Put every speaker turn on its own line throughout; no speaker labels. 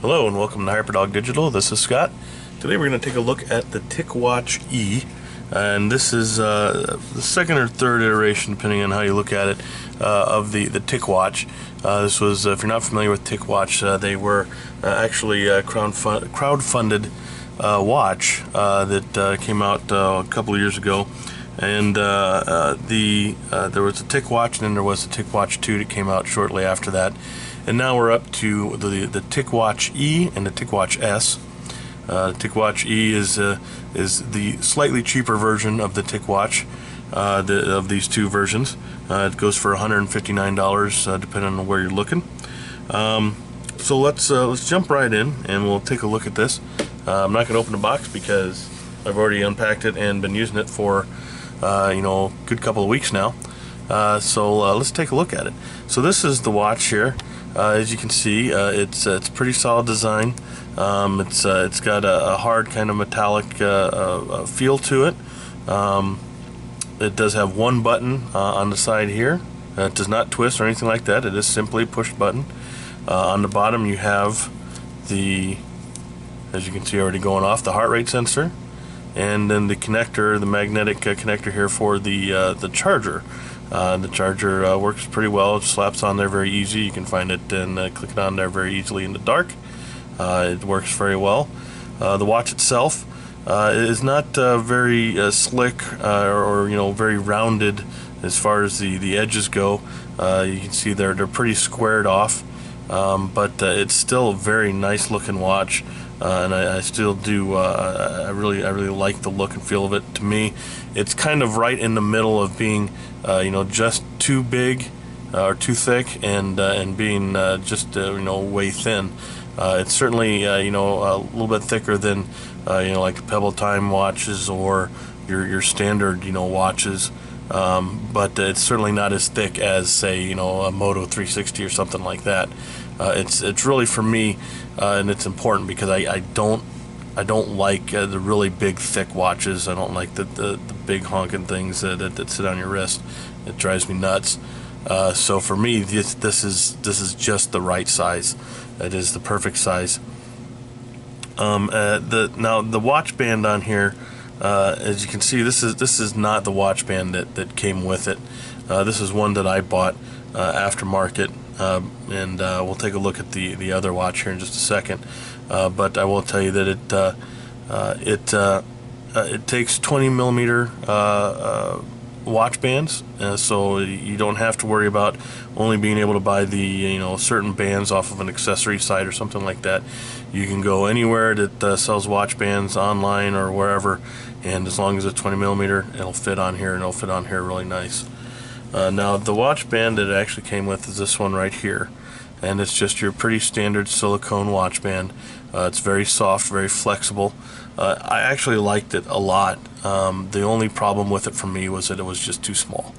Hello and welcome to Hyperdog Digital. This is Scott. Today we're going to take a look at the Ticwatch E, and this is the second or third iteration, depending on how you look at it, of the Ticwatch. This was, if you're not familiar with Ticwatch, they were actually a crowdfunded watch that came out a couple of years ago. And there was a Ticwatch, and then there was the Ticwatch 2 that came out shortly after that. And now we're up to the Ticwatch E and the Ticwatch S. Ticwatch E is the slightly cheaper version of the Ticwatch, of these two versions. It goes for $159, depending on where you're looking. So let's jump right in, and we'll take a look at this. I'm not going to open the box because I've already unpacked it and been using it for a good couple of weeks now. So let's take a look at it. So this is the watch here. As you can see, it's pretty solid design. It's got a hard kind of metallic feel to it. It does have one button on the side here. It does not twist or anything like that. It is simply a push button. On the bottom you have the, as you can see already going off, the heart rate sensor, and then the connector, the magnetic connector here for the charger. The charger works pretty well. It slaps on there very easy. You can find it and click it on there very easily in the dark. It works very well. The watch itself is not very slick or very rounded as far as the edges go. You can see they're pretty squared off, but it's still a very nice looking watch. And I still do. I really like the look and feel of it. To me, it's kind of right in the middle of being, just too big or too thick, and being just way thin. It's certainly a little bit thicker than like the Pebble Time watches or your standard watches. But it's certainly not as thick as, say, a Moto 360 or something like that. It's really, for me, and it's important because I don't like the really big thick watches. I don't like the big honking things that sit on your wrist. It drives me nuts. So for me, this is just the right size. It is the perfect size. Now the watch band on here, as you can see, this is not the watch band that came with it. This is one that I bought aftermarket, and we'll take a look at the other watch here in just a second. But I will tell you that it takes 20 millimeter watch bands, so you don't have to worry about only being able to buy the certain bands off of an accessory site or something like that. You can go anywhere that sells watch bands, online or wherever, and as long as it's 20 millimeter, it'll fit on here, and it'll fit on here really nice. Now the watch band that it actually came with is this one right here, and it's just your pretty standard silicone watch band. It's very soft, very flexible. I actually liked it a lot. The only problem with it for me was that it was just too small.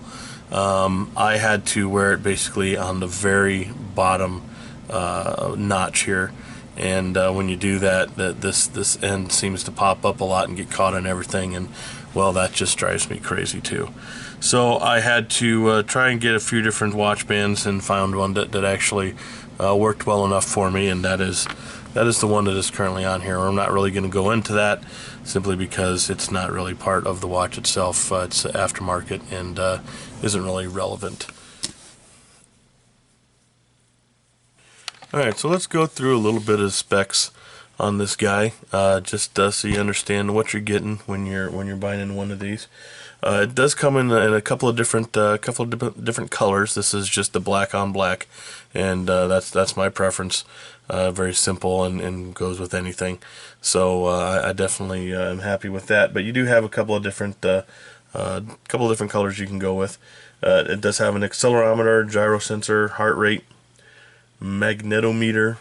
I had to wear it basically on the very bottom notch here, and when you do that, this end seems to pop up a lot and get caught in everything, and well, that just drives me crazy too. So I had to try and get a few different watch bands, and found one that actually worked well enough for me, and that is the one that is currently on here. I'm not really going to go into that, simply because it's not really part of the watch itself. It's aftermarket and isn't really relevant. Alright, so let's go through a little bit of specs on this guy, just so you understand what you're getting when you're buying in one of these. It does come in a couple of different colors. This is just the black on black, and that's my preference. Very simple and goes with anything. So I definitely am happy with that. But you do have a couple of different colors you can go with. It does have an accelerometer, gyro sensor, heart rate, magnetometer,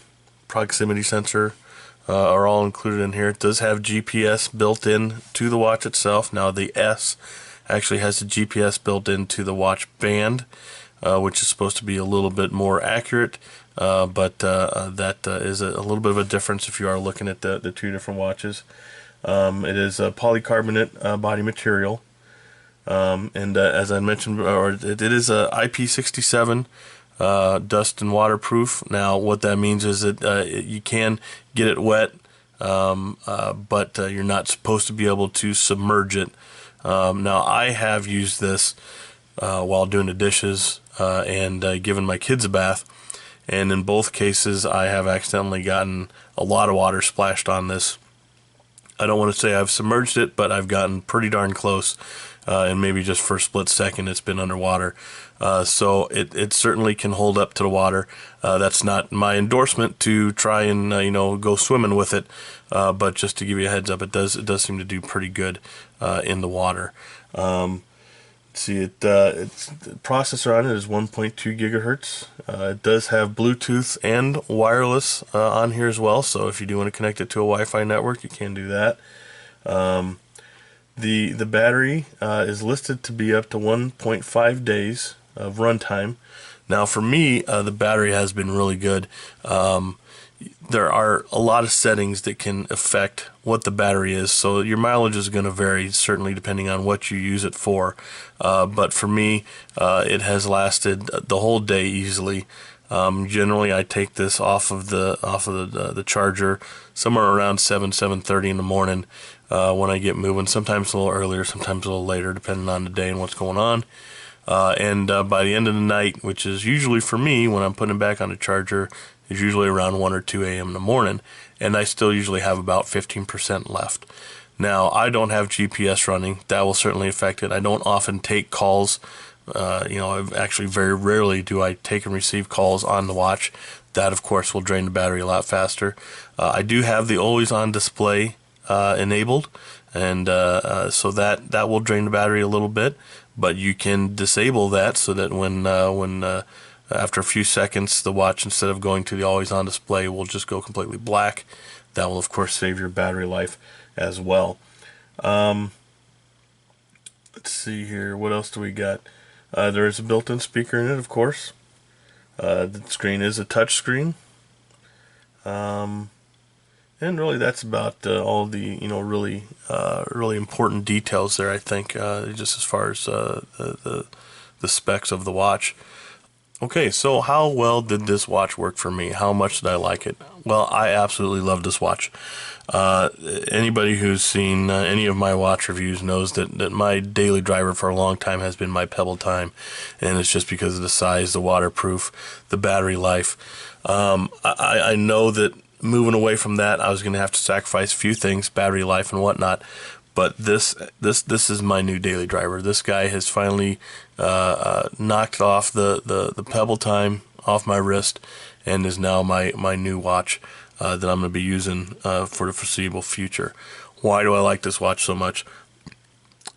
proximity sensor. Are all included in here. It does have GPS built in to the watch itself. Now the S actually has the GPS built into the watch band, which is supposed to be a little bit more accurate, but that is a little bit of a difference if you are looking at the two different watches. It is a polycarbonate body material, and as I mentioned, it is a IP67 dust and waterproof. Now, what that means is that you can get it wet, but you're not supposed to be able to submerge it. Now, I have used this while doing the dishes and giving my kids a bath, and in both cases, I have accidentally gotten a lot of water splashed on this. I don't want to say I've submerged it, but I've gotten pretty darn close, and maybe just for a split second it's been underwater. So it certainly can hold up to the water. That's not my endorsement to try and go swimming with it, but just to give you a heads up, it does seem to do pretty good in the water. See, the processor on it is 1.2 gigahertz. It does have Bluetooth and wireless on here as well, so if you do want to connect it to a Wi-Fi network, you can do that. The battery is listed to be up to 1.5 days of runtime. Now, for me, the battery has been really good. There are a lot of settings that can affect what the battery is, so your mileage is going to vary, certainly depending on what you use it for. But for me, it has lasted the whole day easily. Generally, I take this off of the charger somewhere around 7:30 in the morning when I get moving. Sometimes a little earlier, sometimes a little later, depending on the day and what's going on. And by the end of the night, which is usually for me when I'm putting it back on the charger, is usually around 1 or 2 a.m. in the morning, and I still usually have about 15% left. Now, I don't have GPS running. That will certainly affect it. I don't often take calls. Actually very rarely do I take and receive calls on the watch. That, of course, will drain the battery a lot faster. I do have the always-on display enabled, and so that will drain the battery a little bit, but you can disable that so that when after a few seconds, the watch, instead of going to the always-on display, will just go completely black. That will, of course, save your battery life as well. Let's see here. What else do we got? There is a built-in speaker in it, of course. The screen is a touch screen. And really, that's about all the really important details there, I think, just as far as the specs of the watch. Okay, so how well did this watch work for me? How much did I like it? Well, I absolutely love this watch. Anybody who's seen any of my watch reviews knows that my daily driver for a long time has been my Pebble Time, and it's just because of the size, the waterproof, the battery life. I know that moving away from that, I was going to have to sacrifice a few things, battery life and whatnot. But this is my new daily driver. This guy has finally knocked off the Pebble Time off my wrist, and is now my new watch that I'm going to be using for the foreseeable future. Why do I like this watch so much?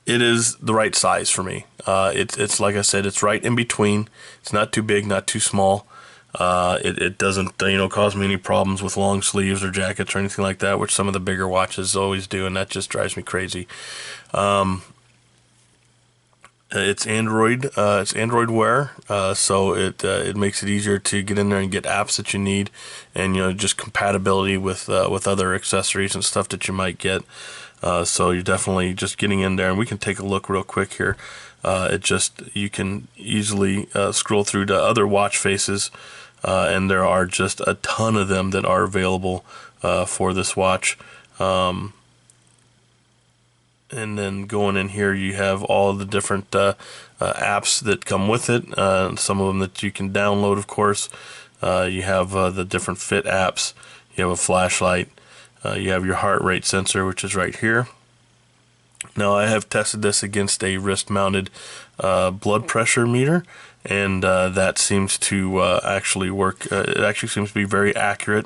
It is the right size for me. It's like I said, it's right in between. It's not too big, not too small. It doesn't cause me any problems with long sleeves or jackets or anything like that, which some of the bigger watches always do, and that just drives me crazy. It's Android Wear, so it makes it easier to get in there and get apps that you need, and just compatibility with other accessories and stuff that you might get. So you're definitely just getting in there, and we can take a look real quick here. You can easily scroll through to other watch faces, and there are just a ton of them that are available for this watch. And then going in here, you have all the different apps that come with it. Some of them that you can download, of course. You have the different fit apps. You have a flashlight. You have your heart rate sensor, which is right here. Now, I have tested this against a wrist-mounted blood pressure meter, and that seems to actually work. It actually seems to be very accurate.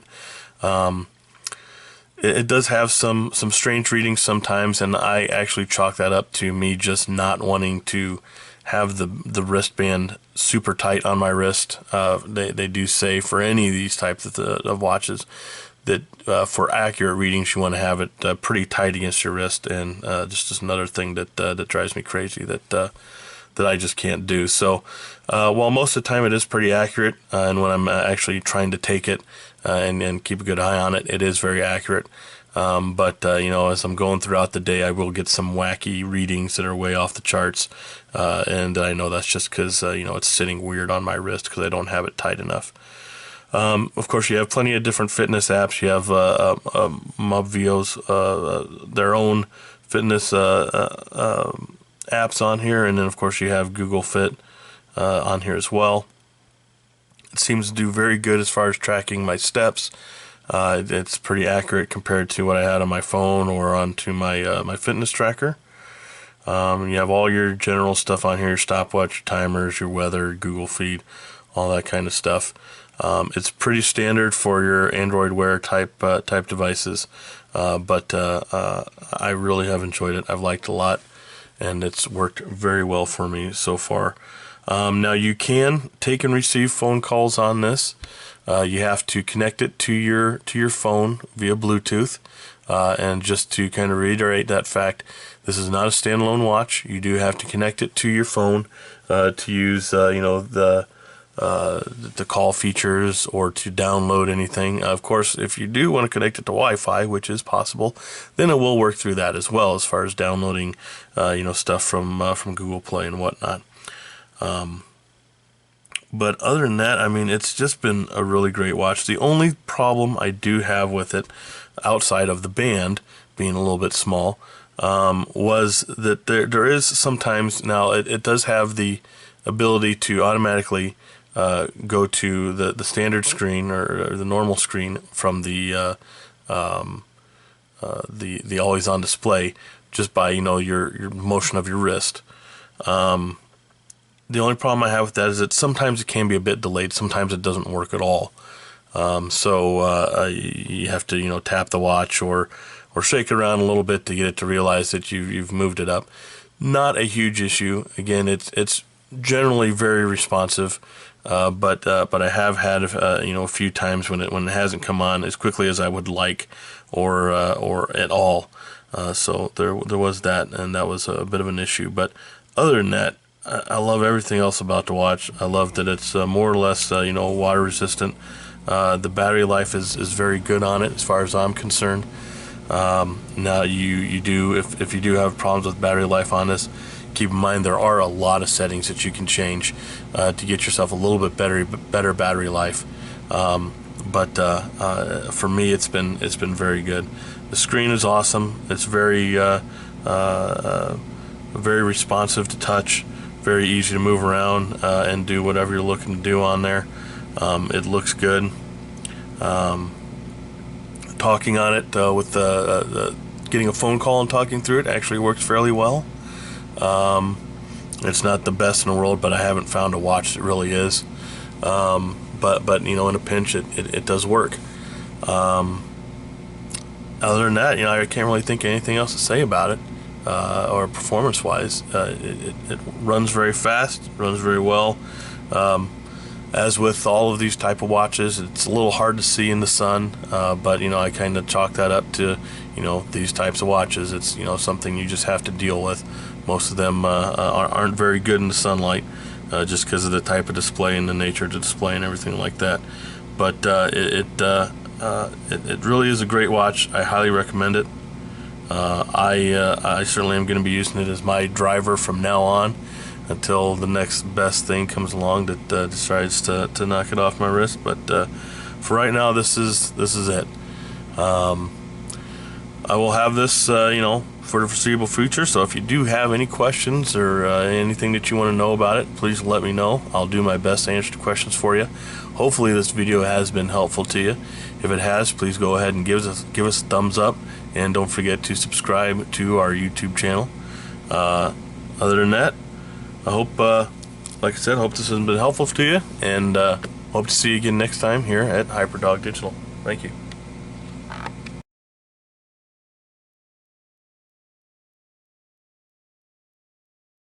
It does have some strange readings sometimes, and I actually chalk that up to me just not wanting to have the wristband super tight on my wrist. They do say for any of these types of watches that for accurate readings you want to have it pretty tight against your wrist, and just another thing that drives me crazy that I just can't do. So while most of the time it is pretty accurate, and when I'm actually trying to take it and keep a good eye on it, it is very accurate. But you know, as I'm going throughout the day, I will get some wacky readings that are way off the charts, and I know that's just because you know, it's sitting weird on my wrist because I don't have it tight enough. Of course, you have plenty of different fitness apps. You have Mobvoi's their own fitness apps on here, and then of course you have Google Fit on here as well. It seems to do very good as far as tracking my steps. It's pretty accurate compared to what I had on my phone or onto my my fitness tracker. You have all your general stuff on here: your stopwatch, your timers, your weather, Google Feed, all that kind of stuff. It's pretty standard for your Android Wear type devices, but I really have enjoyed it. I've liked it a lot, and it's worked very well for me so far. Now you can take and receive phone calls on this. You have to connect it to your phone via Bluetooth, and just to kind of reiterate that fact, this is not a standalone watch. You do have to connect it to your phone to use you know, the call features or to download anything. Of course, if you do want to connect it to Wi-Fi, which is possible, then it will work through that as well, as far as downloading you know, stuff from Google Play and whatnot. But other than that, I mean, it's just been a really great watch. The only problem I do have with it, outside of the band being a little bit small, was that there is sometimes, now it does have the ability to automatically go to the standard screen or the normal screen from the always on display, just by, you know, your motion of your wrist. The only problem I have with that is that sometimes it can be a bit delayed. Sometimes it doesn't work at all. So you have to, you know, tap the watch or shake it around a little bit to get it to realize that you've moved it up. Not a huge issue. Again, it's generally very responsive, but I have had you know, a few times when it hasn't come on as quickly as I would like, or at all. So there was that, and that was a bit of an issue. But other than that, I love everything else about the watch. I love that it's more or less you know, water resistant. The battery life is very good on it as far as I'm concerned. Now you do, if you do have problems with battery life on this, keep in mind there are a lot of settings that you can change to get yourself a little bit better battery life. But for me, it's been very good. The screen is awesome. It's very responsive to touch. Very easy to move around and do whatever you're looking to do on there. It looks good. Talking on it with getting a phone call and talking through it actually works fairly well. It's not the best in the world, but I haven't found a watch that really is. But you know, in a pinch, it does work. Other than that, you know, I can't really think of anything else to say about it. Or performance-wise, it runs very fast, runs very well. As with all of these type of watches, it's a little hard to see in the sun, but you know, I kind of chalk that up to, you know, these types of watches. It's, you know, something you just have to deal with. Most of them aren't very good in the sunlight, just because of the type of display and the nature of the display and everything like that. But it really is a great watch. I highly recommend it. I certainly am going to be using it as my driver from now on until the next best thing comes along that decides to knock it off my wrist. But for right now, this is it. I will have this you know, for the foreseeable future. So if you do have any questions or anything that you want to know about it, please let me know. I'll do my best to answer the questions for you. Hopefully this video has been helpful to you. If it has, please go ahead and give us a thumbs up, and don't forget to subscribe to our YouTube channel. Other than that, I hope, like I said, hope this has been helpful to you, and hope to see you again next time here at HyperDog Digital. Thank you.